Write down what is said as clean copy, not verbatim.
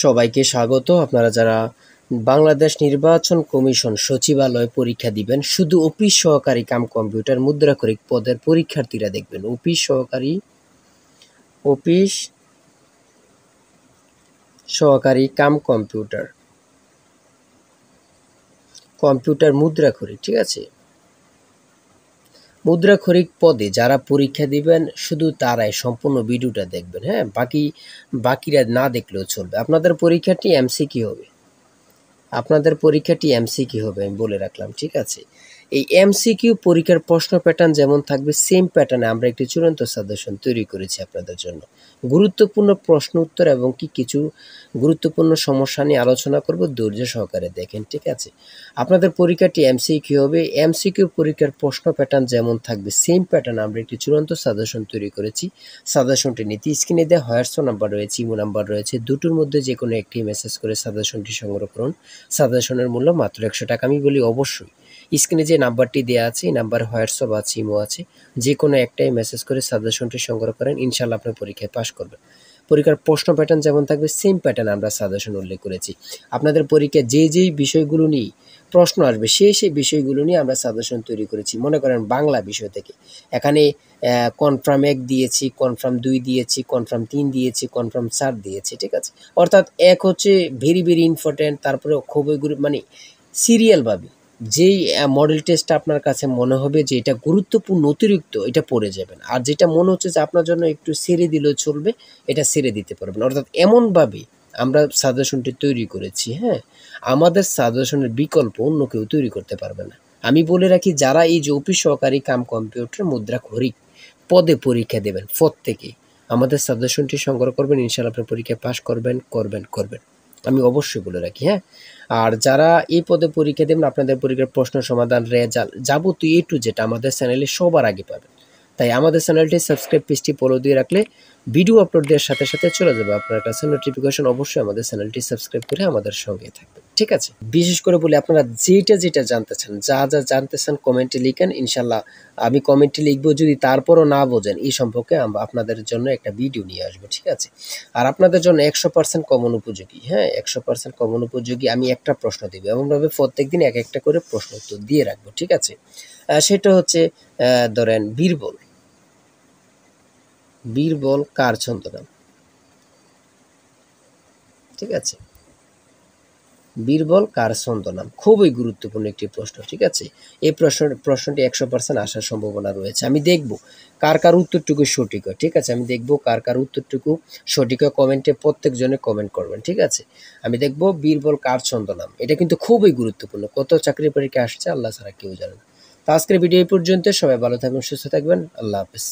সবাইকে স্বাগত। আপনারা যারা বাংলাদেশ নির্বাচন কমিশন সচিবালয় পরীক্ষা দিবেন, শুধু অফিস সহকারী কাম কম্পিউটার মুদ্রাক্ষরিক পদের পরীক্ষার্থীরা দেখবেন। অফিস সহকারী কাম কম্পিউটার মুদ্রাক্ষরিক, ঠিক আছে? মুদ্রাক্ষরিক পদে যারা পরীক্ষা দিবেন শুধু তারাই সম্পূর্ণ ভিডিওটা দেখবেন। হ্যাঁ, বাকিরা না দেখলেও চলবে। আপনাদের পরীক্ষাটি এমসিকিউ হবে, আমি বলে রাখলাম, ঠিক আছে? এই এমসিকিউ পরীক্ষার প্রশ্ন প্যাটার্ন যেমন থাকবে, সেম প্যাটার্নে আমরা একটি চূড়ান্ত সাজেশন তৈরি করেছি আপনাদের জন্য। গুরুত্বপূর্ণ প্রশ্ন উত্তর এবং কিছু গুরুত্বপূর্ণ সমস্যা নিয়ে আলোচনা করব, ধৈর্য সহকারে দেখেন, ঠিক আছে? আপনাদের পরীক্ষাটি এমসিকিউ হবে। এমসিকিউ পরীক্ষার প্রশ্ন প্যাটার্ন যেমন থাকবে, সেম প্যাটার্ন আমরা একটি চূড়ান্ত সাজেশন তৈরি করেছি। সাজেশনটি নিতে স্ক্রিনে দেওয়া হোয়াটসঅ্যাপ নাম্বার রয়েছে, ইমো নাম্বার রয়েছে, দুটোর মধ্যে যে কোনো একটি মেসেজ করে সাজেশনটি সংগ্রহ করুন। সাজেশনের মূল্য মাত্র 100 টাকা। আমি বলি অবশ্যই স্ক্রিনে যে নাম্বারটি দেওয়া আছে, এই নাম্বারে হোয়াটসঅ্যাপ আছে, ইমো আছে, যে কোনো একটাই মেসেজ করে সাজেশনটি সংগ্রহ করেন, ইনশাল্লাহ আপনার পরীক্ষায় পাশ করবেন। পরীক্ষার প্রশ্ন প্যাটার্ন যেমন থাকবে, সেম প্যাটার্ন আমরা সাজেশন উল্লেখ করেছি। আপনাদের পরীক্ষায় যেই বিষয়গুলো নিয়ে প্রশ্ন আসবে, সেই বিষয়গুলো নিয়ে আমরা সাজেশন তৈরি করেছি। মনে করেন বাংলা বিষয় থেকে এখানে কনফার্ম 1 দিয়েছি, কনফার্ম 2 দিয়েছি, কনফার্ম 3 দিয়েছি, কনফার্ম 4 দিয়েছি, ঠিক আছে? অর্থাৎ এক হচ্ছে ভেরি ইম্পর্টেন্ট, তারপরে খুবই মানে সিরিয়ালভাবে যেই মডেল টেস্টটা আপনার কাছে মনে হবে যে এটা গুরুত্বপূর্ণ অতিরিক্ত, এটা পড়ে যাবেন। আর যেটা মনে হচ্ছে যে আপনার জন্য একটু ছেড়ে দিলেও চলবে, এটা ছেড়ে দিতে পারবেন। অর্থাৎ এমনভাবে আমরা সাজেশনটি তৈরি করেছি। হ্যাঁ, আমাদের সাজেশনের বিকল্প অন্য কেউ তৈরি করতে পারবে না। আমি বলে রাখি, যারা এই যে অফিস সহকারী কাম কম্পিউটার মুদ্রাক্ষরিক পদে পরীক্ষা দেবেন, প্রত্যেকে আমাদের সাজেশনটি সংগ্রহ করবেন, ইনশাআল্লাহ আপনি পরীক্ষায় পাশ করবেন। আমি অবশ্যই বলে রাখি। হ্যাঁ, আর যারা এই পদে পরীক্ষা দেবেন, আপনাদের পরীক্ষার প্রশ্ন সমাধান, রেজাল্ট যাবতীয় A to Z আমাদের চ্যানেলে সবার আগে পাবেন। তাই আমাদের চ্যানেলটি সাবস্ক্রাইব, পেজটি ফলো দিয়ে রাখলে ভিডিও আপলোড দেওয়ার সাথে চলে যাবে আপনার কাছে নোটিফিকেশন। অবশ্যই আমাদের চ্যানেলটি সাবস্ক্রাইব করে আমাদের সঙ্গে থাকবেন, ঠিক আছে? বিশেষ করে বলি, আপনারা যেটা জানতে চান, যা জানতে চান কমেন্টে লিখেন, ইনশাল্লাহ আমি কমেন্টে লিখবো। যদি তারপরও না বোঝেন এই সম্পর্কে, আমরা আপনাদের জন্য একটা ভিডিও নিয়ে আসবো, ঠিক আছে? আর আপনাদের জন্য 100% কমন উপযোগী। হ্যাঁ, 100% কমন উপযোগী। আমি একটা প্রশ্ন দিব, এমনভাবে প্রত্যেকদিন একটা করে প্রশ্ন উত্তর দিয়ে রাখবো, ঠিক আছে? সেটা হচ্ছে ধরেন বীরবল কার ছদ্মনাম? ঠিক আছে, বীরবল কার ছদ্মনাম? খুবই গুরুত্বপূর্ণ একটি প্রশ্ন, ঠিক আছে? এই প্রশ্নটি 100% আসার সম্ভাবনা রয়েছে। আমি দেখব কার উত্তরটুকু সঠিক হয়, ঠিক আছে? আমি দেখব কার উত্তরটুকু সঠিক হয়। কমেন্টে প্রত্যেকজনে কমেন্ট করবেন, ঠিক আছে? আমি দেখব বীরবল কার ছদ্মনাম। এটা কিন্তু খুবই গুরুত্বপূর্ণ। কত চাকরি পরীক্ষা আসছে আল্লাহ ছাড়া কেউ জানে না। তো আজকের ভিডিও এই পর্যন্ত। সবাই ভালো থাকবেন, সুস্থ থাকবেন। আল্লাহ হাফেজ।